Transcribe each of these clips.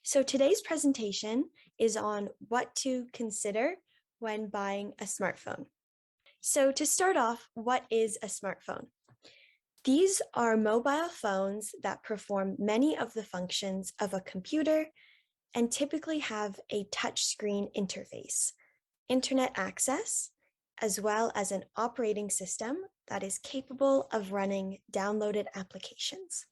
So today's presentation is on what to consider when buying a smartphone. So to start off, what is a smartphone? These are mobile phones that perform many of the functions of a computer and typically have a touchscreen interface, internet access, as well as an operating system that is capable of running downloaded applications.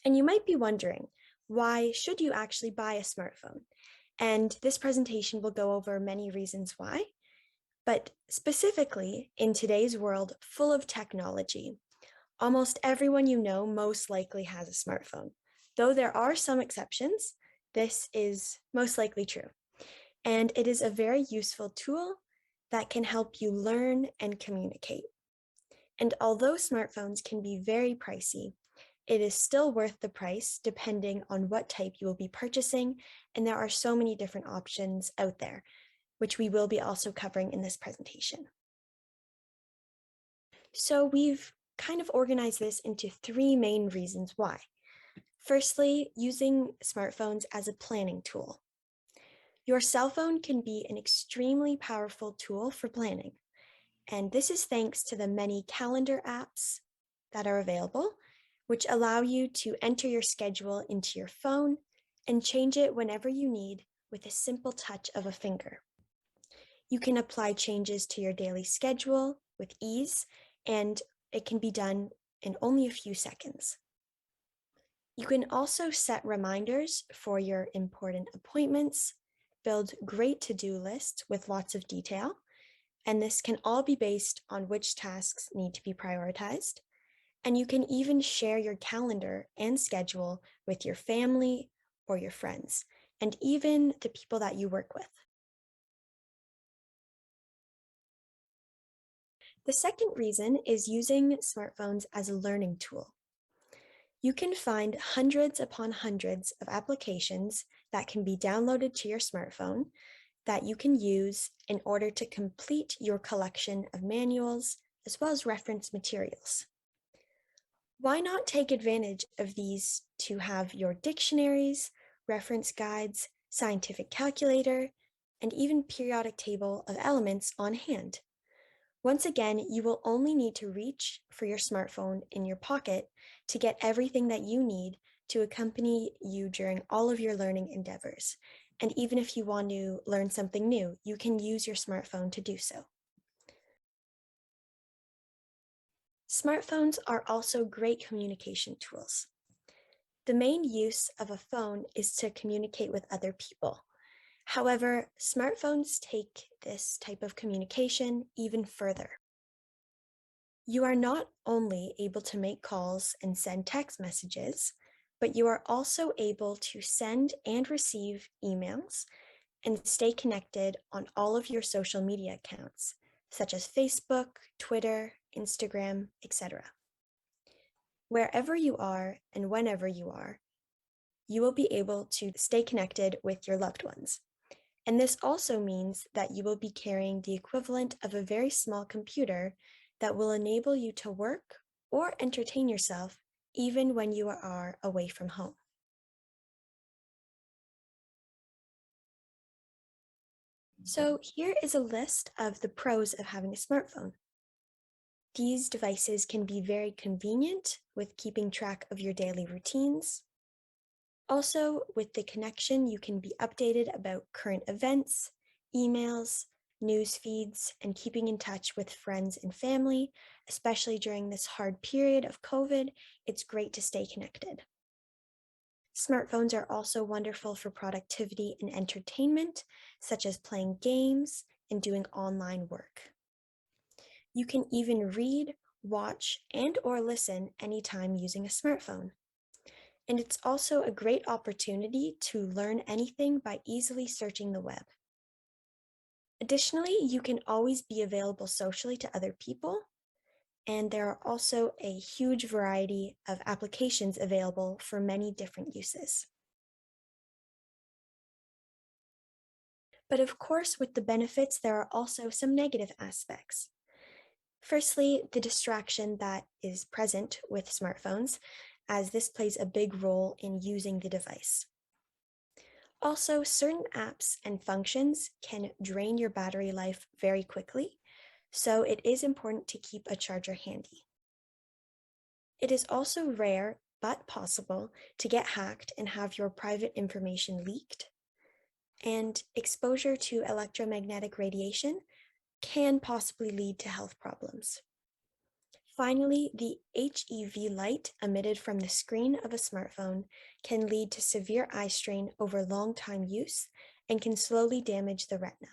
And you might be wondering, why should you actually buy a smartphone? And this presentation will go over many reasons why. But specifically, in today's world full of technology, almost everyone you know most likely has a smartphone. Though there are some exceptions, this is most likely true. And it is a very useful tool that can help you learn and communicate. And although smartphones can be very pricey, it is still worth the price depending on what type you will be purchasing, and there are so many different options out there, which we will be also covering in this presentation. So we've kind of organized this into three main reasons why. Firstly, using smartphones as a planning tool. Your cell phone can be an extremely powerful tool for planning, and this is thanks to the many calendar apps that are available, which allow you to enter your schedule into your phone and change it whenever you need with a simple touch of a finger. You can apply changes to your daily schedule with ease, and it can be done in only a few seconds. You can also set reminders for your important appointments, build great to-do lists with lots of detail, and this can all be based on which tasks need to be prioritized. And you can even share your calendar and schedule with your family or your friends, and even the people that you work with. The second reason is using smartphones as a learning tool. You can find hundreds upon hundreds of applications that can be downloaded to your smartphone that you can use in order to complete your collection of manuals as well as reference materials. Why not take advantage of these to have your dictionaries, reference guides, scientific calculator, and even periodic table of elements on hand? Once again, you will only need to reach for your smartphone in your pocket to get everything that you need to accompany you during all of your learning endeavors. And even if you want to learn something new, you can use your smartphone to do so. Smartphones are also great communication tools. The main use of a phone is to communicate with other people. However, smartphones take this type of communication even further. You are not only able to make calls and send text messages, but you are also able to send and receive emails and stay connected on all of your social media accounts, such as Facebook, Twitter, Instagram, etc. Wherever you are and whenever you are, you will be able to stay connected with your loved ones. And this also means that you will be carrying the equivalent of a very small computer that will enable you to work or entertain yourself even when you are away from home. So here is a list of the pros of having a smartphone. These devices can be very convenient with keeping track of your daily routines. Also, with the connection, you can be updated about current events, emails, news feeds, and keeping in touch with friends and family, especially during this hard period of COVID. It's great to stay connected. Smartphones are also wonderful for productivity and entertainment, such as playing games and doing online work. You can even read, watch, and/or listen anytime using a smartphone. And it's also a great opportunity to learn anything by easily searching the web. Additionally, you can always be available socially to other people, and there are also a huge variety of applications available for many different uses. But of course, with the benefits, there are also some negative aspects. Firstly, the distraction that is present with smartphones, as this plays a big role in using the device. Also, certain apps and functions can drain your battery life very quickly, so it is important to keep a charger handy. It is also rare but possible to get hacked and have your private information leaked, and exposure to electromagnetic radiation can possibly lead to health problems. Finally, the HEV light emitted from the screen of a smartphone can lead to severe eye strain over long time use and can slowly damage the retina.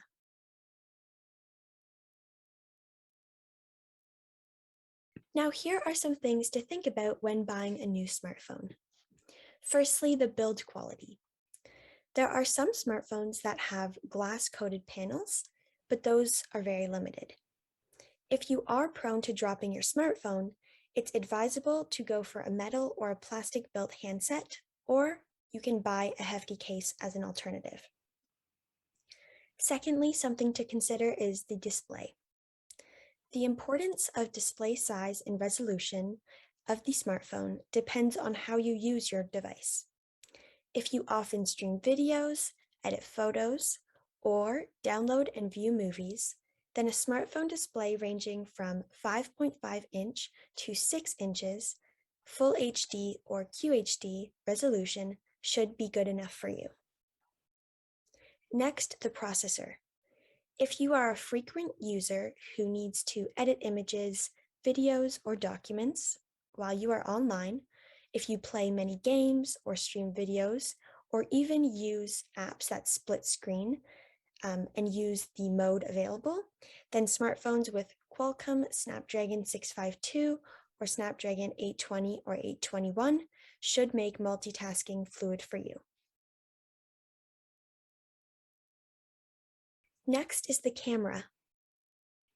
Now, here are some things to think about when buying a new smartphone. Firstly, the build quality. There are some smartphones that have glass-coated panels, but those are very limited. If you are prone to dropping your smartphone, it's advisable to go for a metal or a plastic-built handset, or you can buy a hefty case as an alternative. Secondly, something to consider is the display. The importance of display size and resolution of the smartphone depends on how you use your device. If you often stream videos, edit photos, or download and view movies, then a smartphone display ranging from 5.5-inch to 6 inches, Full HD or QHD resolution should be good enough for you. Next, the processor. If you are a frequent user who needs to edit images, videos, or documents while you are online, if you play many games or stream videos, or even use apps that split screen and use the mode available, then smartphones with Qualcomm Snapdragon 652 or Snapdragon 820 or 821 should make multitasking fluid for you. Next is the camera.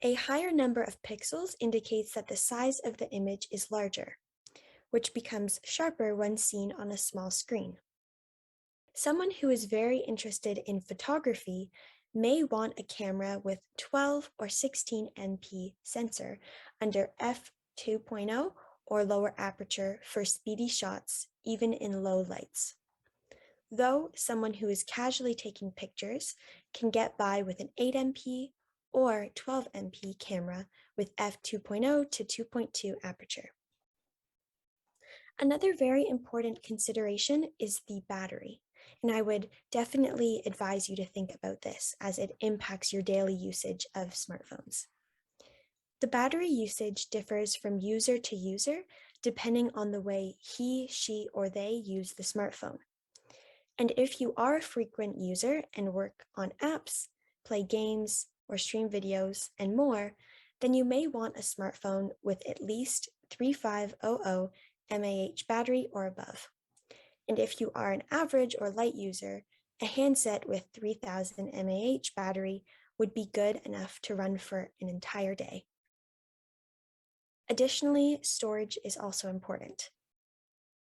A higher number of pixels indicates that the size of the image is larger, which becomes sharper when seen on a small screen. Someone who is very interested in photography may want a camera with 12 or 16 MP sensor under f2.0 or lower aperture for speedy shots, even in low lights. Though someone who is casually taking pictures can get by with an 8MP or 12MP camera with f2.0 to 2.2 aperture. Another very important consideration is the battery, and I would definitely advise you to think about this as it impacts your daily usage of smartphones. The battery usage differs from user to user depending on the way he, she, or they use the smartphone. And if you are a frequent user and work on apps, play games, or stream videos, and more, then you may want a smartphone with at least 3500 mAh battery or above. And if you are an average or light user, a handset with 3000 mAh battery would be good enough to run for an entire day. Additionally, storage is also important.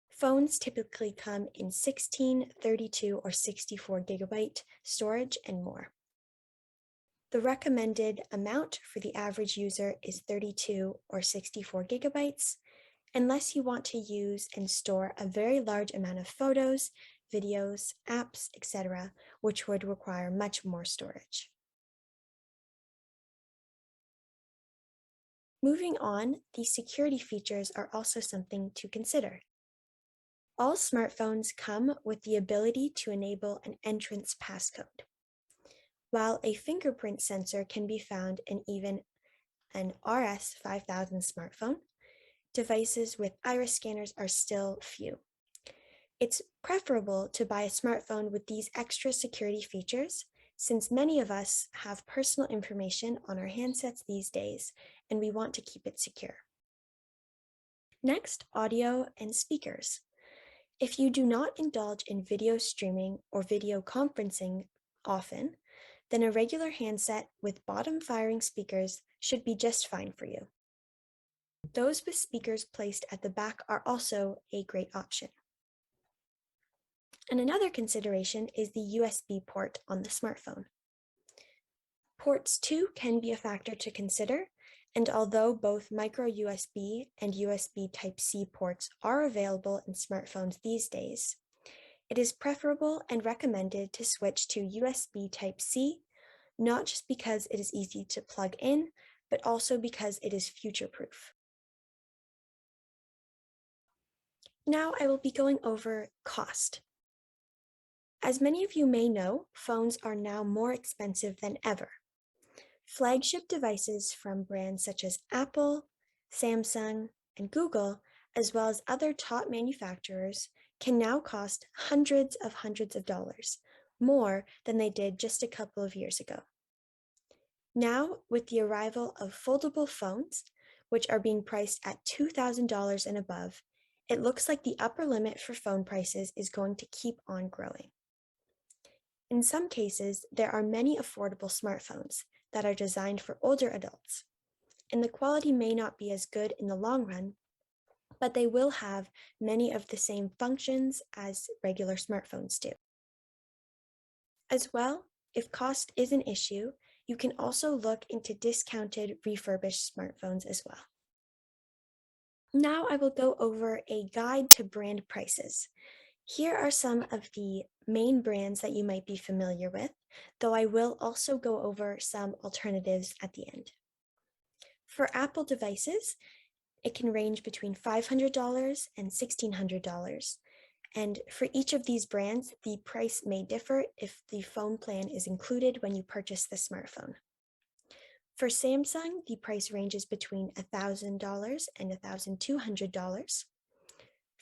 Phones typically come in 16, 32, or 64 gigabyte storage and more. The recommended amount for the average user is 32 or 64 gigabytes, unless you want to use and store a very large amount of photos, videos, apps, etc., which would require much more storage. Moving on, the security features are also something to consider. All smartphones come with the ability to enable an entrance passcode. While a fingerprint sensor can be found in even an RS5000 smartphone, devices with iris scanners are still few. It's preferable to buy a smartphone with these extra security features, since many of us have personal information on our handsets these days, and we want to keep it secure. Next, audio and speakers. If you do not indulge in video streaming or video conferencing often, then a regular handset with bottom-firing speakers should be just fine for you. Those with speakers placed at the back are also a great option. And another consideration is the USB port on the smartphone. Ports too can be a factor to consider, And although both micro USB and USB Type-C ports are available in smartphones these days, it is preferable and recommended to switch to USB Type-C, not just because it is easy to plug in, but also because it is future-proof. Now I will be going over cost. As many of you may know, phones are now more expensive than ever. Flagship devices from brands such as Apple, Samsung, and Google, as well as other top manufacturers, can now cost hundreds of dollars, more than they did just a couple of years ago. Now, with the arrival of foldable phones, which are being priced at $2,000 and above, it looks like the upper limit for phone prices is going to keep on growing. In some cases, there are many affordable smartphones that are designed for older adults, and the quality may not be as good in the long run, but they will have many of the same functions as regular smartphones do. As well, if cost is an issue, you can also look into discounted refurbished smartphones as well. Now I will go over a guide to brand prices. Here are some of the main brands that you might be familiar with, though I will also go over some alternatives at the end. For Apple devices, it can range between $500 and $1,600. And for each of these brands, the price may differ if the phone plan is included when you purchase the smartphone. For Samsung, the price ranges between $1,000 and $1,200.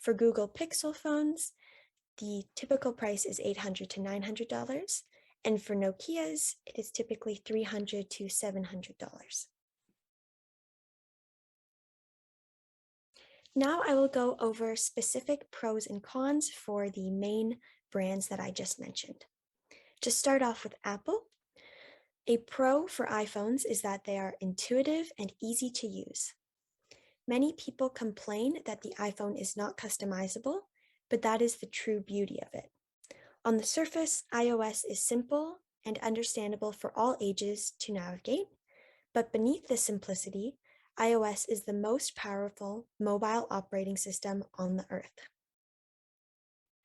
For Google Pixel phones, the typical price is $800 to $900. And for Nokia's, it is typically $300 to $700. Now I will go over specific pros and cons for the main brands that I just mentioned. To start off with Apple, a pro for iPhones is that they are intuitive and easy to use. Many people complain that the iPhone is not customizable, but that is the true beauty of it. On the surface, iOS is simple and understandable for all ages to navigate, but beneath the simplicity, iOS is the most powerful mobile operating system on the earth.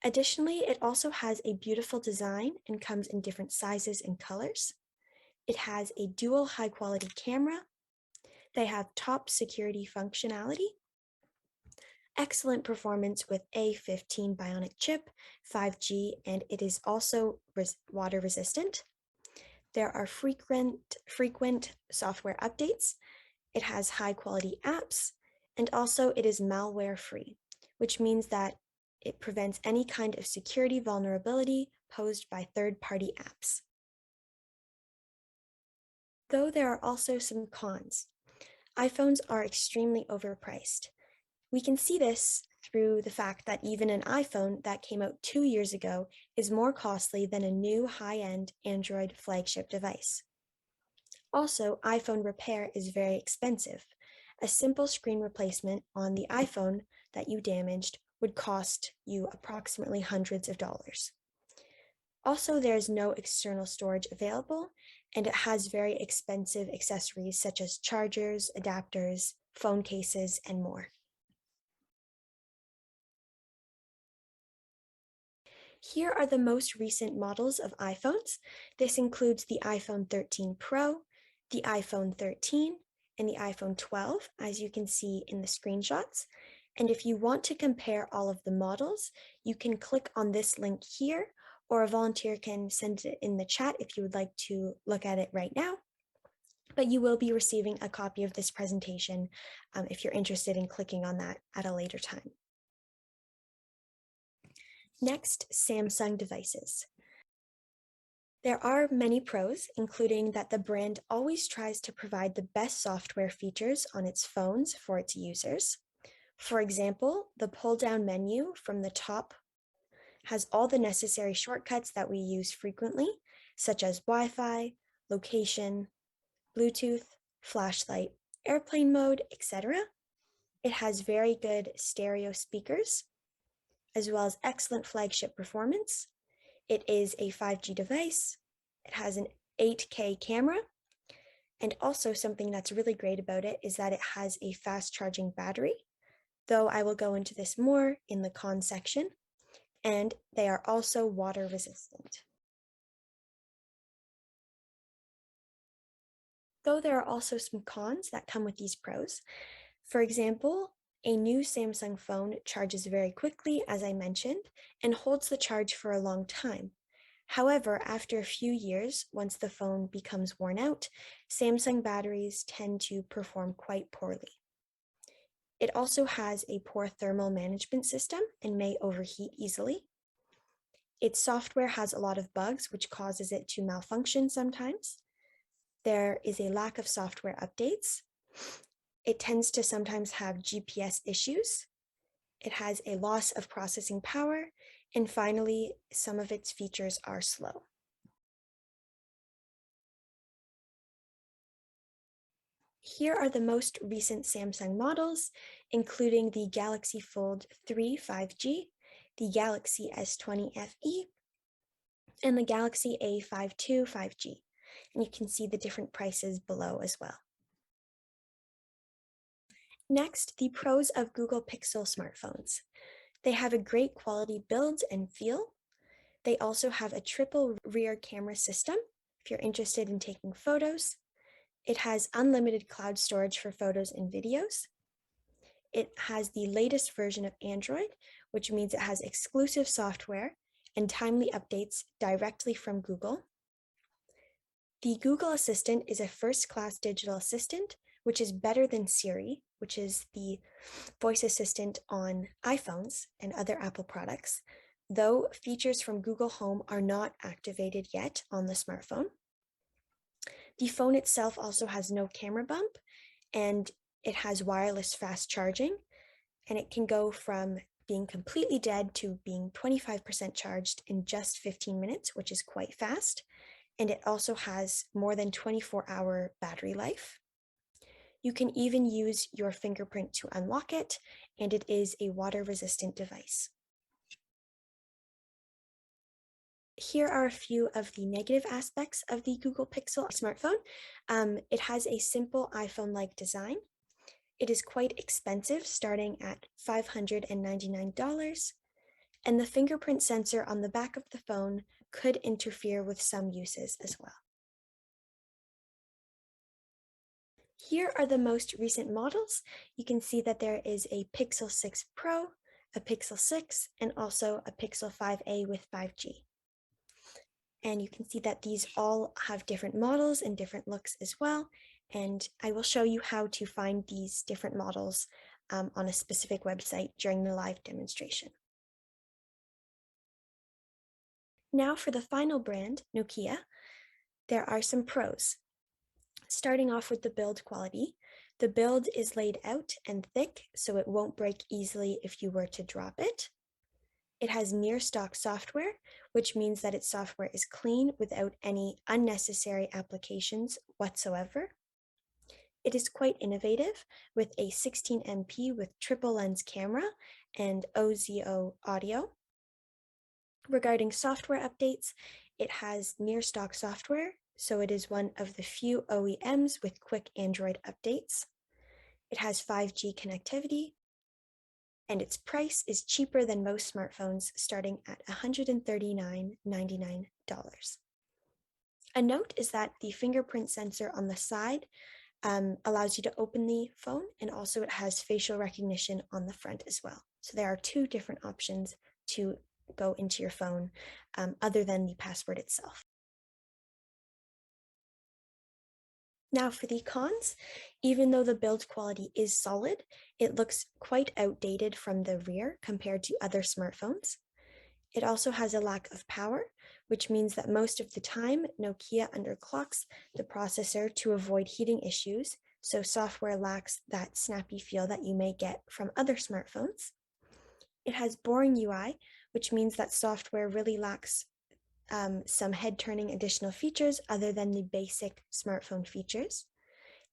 Additionally, it also has a beautiful design and comes in different sizes and colors. It has a dual high-quality camera. They have top security functionality, excellent performance with A15 Bionic chip, 5G, and it is also water resistant. There are frequent software updates. It has high-quality apps, and also it is malware-free, which means that it prevents any kind of security vulnerability posed by third-party apps. Though there are also some cons. iPhones are extremely overpriced. We can see this through the fact that even an iPhone that came out 2 years ago is more costly than a new high-end Android flagship device. Also, iPhone repair is very expensive. A simple screen replacement on the iPhone that you damaged would cost you approximately hundreds of dollars. Also, there is no external storage available, and it has very expensive accessories such as chargers, adapters, phone cases, and more. Here are the most recent models of iPhones. This includes the iPhone 13 Pro, the iPhone 13, and the iPhone 12, as you can see in the screenshots. And if you want to compare all of the models, you can click on this link here, or a volunteer can send it in the chat if you would like to look at it right now. But you will be receiving a copy of this presentation if you're interested in clicking on that at a later time. Next, Samsung devices. There are many pros, including that the brand always tries to provide the best software features on its phones for its users. For example, the pull-down menu from the top has all the necessary shortcuts that we use frequently, such as Wi-Fi, location, Bluetooth, flashlight, airplane mode, etc. It has very good stereo speakers, as well as excellent flagship performance. It is a 5G device. It has an 8K camera. And also something that's really great about it is that it has a fast charging battery, though I will go into this more in the con section, and they are also water resistant. Though there are also some cons that come with these pros. For example, a new Samsung phone charges very quickly, as I mentioned, and holds the charge for a long time. However, after a few years, once the phone becomes worn out, Samsung batteries tend to perform quite poorly. It also has a poor thermal management system and may overheat easily. Its software has a lot of bugs, which causes it to malfunction sometimes. There is a lack of software updates. It tends to sometimes have GPS issues. It has a loss of processing power. And finally, some of its features are slow. Here are the most recent Samsung models, including the Galaxy Fold 3 5G, the Galaxy S20 FE, and the Galaxy A52 5G. And you can see the different prices below as well. Next, the pros of Google Pixel smartphones. They have a great quality build and feel. They also have a triple rear camera system if you're interested in taking photos. It has unlimited cloud storage for photos and videos. It has the latest version of Android, which means it has exclusive software and timely updates directly from Google. The Google Assistant is a first-class digital assistant, which is better than Siri, which is the voice assistant on iPhones and other Apple products, though features from Google Home are not activated yet on the smartphone. The phone itself also has no camera bump, and it has wireless fast charging, and it can go from being completely dead to being 25% charged in just 15 minutes, which is quite fast. And it also has more than 24-hour battery life. You can even use your fingerprint to unlock it, and it is a water-resistant device. Here are a few of the negative aspects of the Google Pixel smartphone. It has a simple iPhone-like design. It is quite expensive, starting at $599, and the fingerprint sensor on the back of the phone could interfere with some uses as well. Here are the most recent models. You can see that there is a Pixel 6 Pro, a Pixel 6, and also a Pixel 5a with 5G. And you can see that these all have different models and different looks as well. And I will show you how to find these different models on a specific website during the live demonstration. Now for the final brand, Nokia, there are some pros. Starting off with the build quality, the build is laid out and thick, so it won't break easily if you were to drop it. It has near stock software, which means that its software is clean without any unnecessary applications whatsoever. It is quite innovative with a 16MP with triple lens camera and OZO audio. Regarding software updates, it has near stock software, so it is one of the few OEMs with quick Android updates. It has 5G connectivity, and its price is cheaper than most smartphones, starting at $139.99. A note is that the fingerprint sensor on the side allows you to open the phone, and also it has facial recognition on the front as well. So there are two different options to go into your phone other than the password itself. Now for the cons, even though the build quality is solid, it looks quite outdated from the rear compared to other smartphones. It also has a lack of power, which means that most of the time, Nokia underclocks the processor to avoid heating issues, so software lacks that snappy feel that you may get from other smartphones. It has boring UI, which means that software really lacks some head-turning additional features other than the basic smartphone features.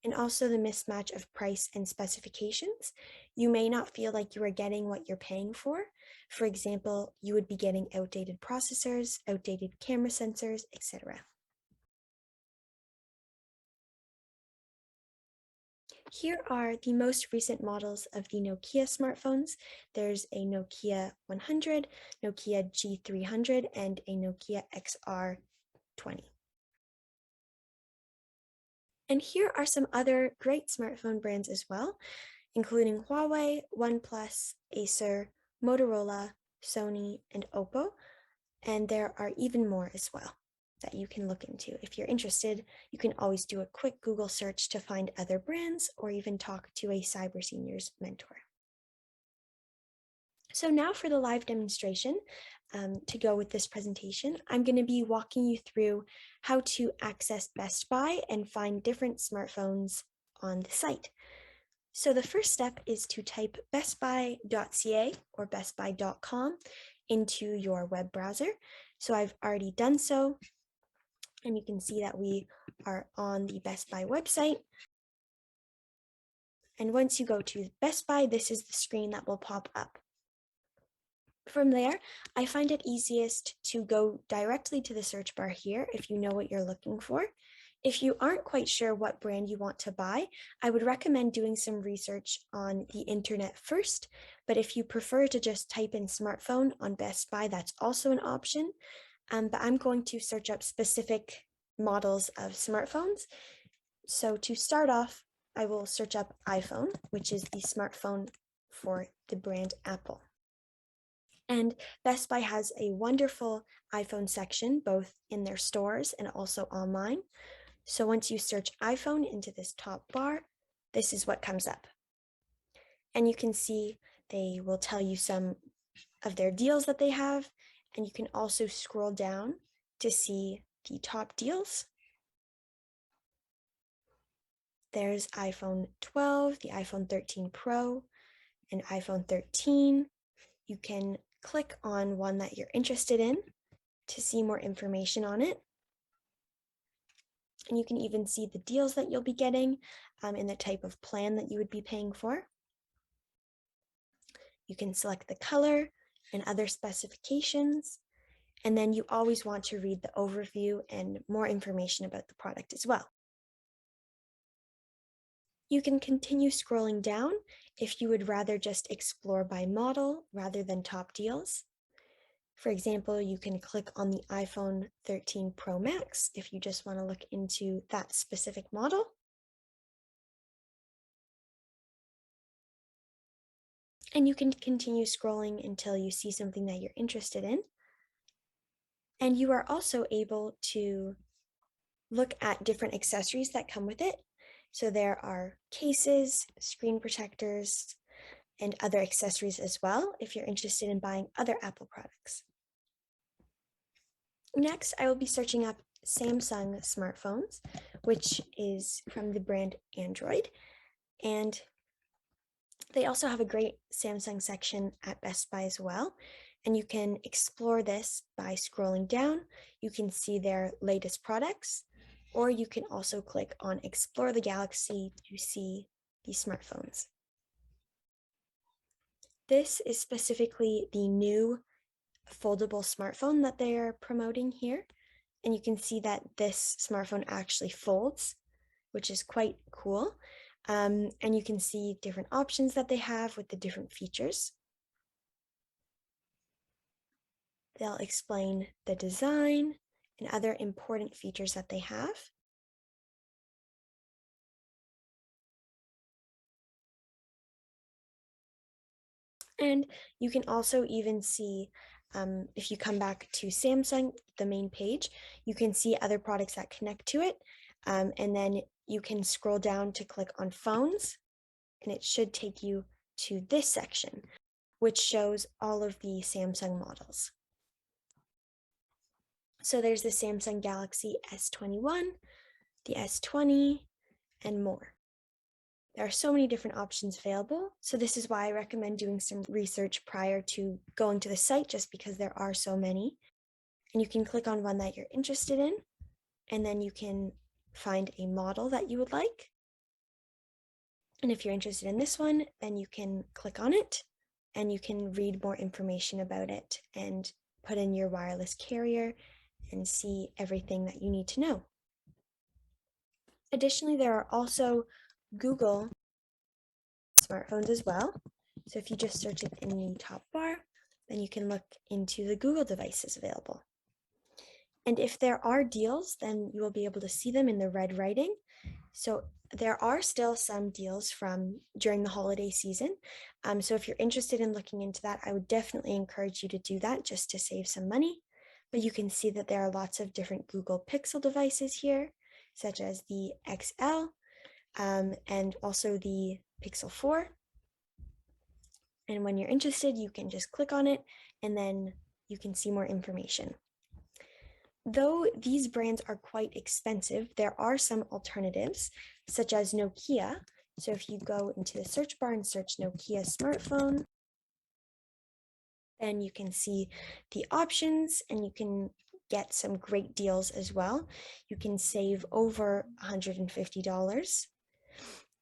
And also the mismatch of price and specifications. You may not feel like you are getting what you're paying for. For example, you would be getting outdated processors, outdated camera sensors, etc. Here are the most recent models of the Nokia smartphones. There's a Nokia 100, Nokia G300, and a Nokia XR20. And here are some other great smartphone brands as well, including Huawei, OnePlus, Acer, Motorola, Sony, and Oppo. And there are even more as well that you can look into. If you're interested, you can always do a quick Google search to find other brands or even talk to a Cyber Seniors mentor. So now for the live demonstration, to go with this presentation, I'm going to be walking you through how to access Best Buy and find different smartphones on the site. So the first step is to type bestbuy.ca or bestbuy.com into your web browser. So I've already done so, and you can see that we are on the Best Buy website. And once you go to Best Buy, this is the screen that will pop up. From there, I find it easiest to go directly to the search bar here if you know what you're looking for. If you aren't quite sure what brand you want to buy, I would recommend doing some research on the internet first, but if you prefer to just type in smartphone on Best Buy, that's also an option. But I'm going to search up specific models of smartphones. So to start off, I will search up iPhone, which is the smartphone for the brand Apple. And Best Buy has a wonderful iPhone section, both in their stores and also online. So once you search iPhone into this top bar, this is what comes up. And you can see they will tell you some of their deals that they have, and you can also scroll down to see the top deals. There's iPhone 12, the iPhone 13 Pro, and iPhone 13. You can click on one that you're interested in to see more information on it. And you can even see the deals that you'll be getting and the type of plan that you would be paying for. You can select the color and other specifications. And then you always want to read the overview and more information about the product as well. You can continue scrolling down if you would rather just explore by model rather than top deals. For example, you can click on the iPhone 13 Pro Max if you just want to look into that specific model. And you can continue scrolling until you see something that you're interested in. And you are also able to look at different accessories that come with it. So there are cases, screen protectors, and other accessories as well if you're interested in buying other Apple products. Next, I will be searching up Samsung smartphones, which is from the brand Android. And they also have a great Samsung section at Best Buy as well. And you can explore this by scrolling down. You can see their latest products, or you can also click on Explore the Galaxy to see the smartphones. This is specifically the new foldable smartphone that they are promoting here. And you can see that this smartphone actually folds, which is quite cool. And you can see different options that they have with the different features. They'll explain the design and other important features that they have. And you can also even see, if you come back to Samsung, the main page, you can see other products that connect to it. And then you can scroll down to click on phones, and it should take you to this section, which shows all of the Samsung models. So there's the Samsung Galaxy S21, the S20, and more. There are so many different options available, so this is why I recommend doing some research prior to going to the site, just because there are so many. And you can click on one that you're interested in, and then you can find a model that you would like. And if you're interested in this one, then you can click on it, and you can read more information about it and put in your wireless carrier and see everything that you need to know. Additionally, there are also Google smartphones as well. So if you just search it in the top bar, then you can look into the Google devices available. And if there are deals, then you will be able to see them in the red writing. So there are still some deals from during the holiday season. So if you're interested in looking into that, I would definitely encourage you to do that just to save some money. But you can see that there are lots of different Google Pixel devices here, such as the XL and also the Pixel 4. And when you're interested, you can just click on it and then you can see more information. Though these brands are quite expensive, there are some alternatives, such as Nokia. So if you go into the search bar and search Nokia smartphone, then you can see the options and you can get some great deals as well. You can save over $150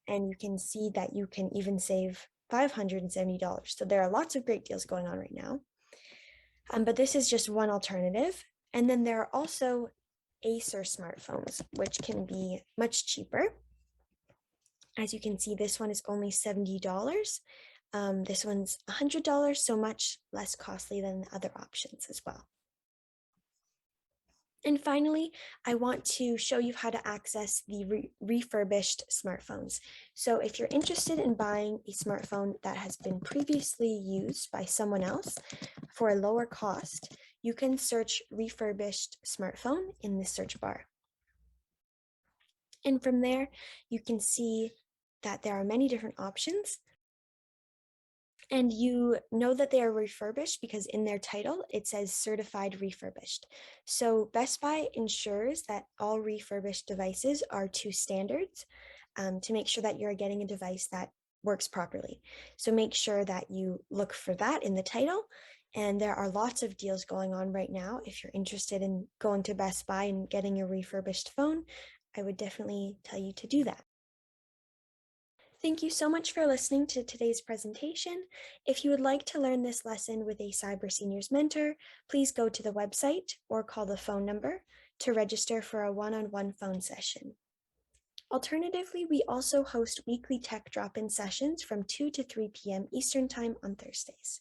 and you can see that you can even save $570. So there are lots of great deals going on right now. But this is just one alternative. And then there are also Acer smartphones, which can be much cheaper. As you can see, this one is only $70. This one's $100, so much less costly than the other options as well. And finally, I want to show you how to access the refurbished smartphones. So if you're interested in buying a smartphone that has been previously used by someone else for a lower cost, you can search refurbished smartphone in the search bar. And from there, you can see that there are many different options. And you know that they are refurbished because in their title, it says certified refurbished. So Best Buy ensures that all refurbished devices are to standards to make sure that you're getting a device that works properly. So make sure that you look for that in the title. And there are lots of deals going on right now. If you're interested in going to Best Buy and getting a refurbished phone, I would definitely tell you to do that. Thank you so much for listening to today's presentation. If you would like to learn this lesson with a Cyber Seniors mentor, please go to the website or call the phone number to register for a one-on-one phone session. Alternatively, we also host weekly tech drop-in sessions from 2 to 3 p.m. Eastern Time on Thursdays.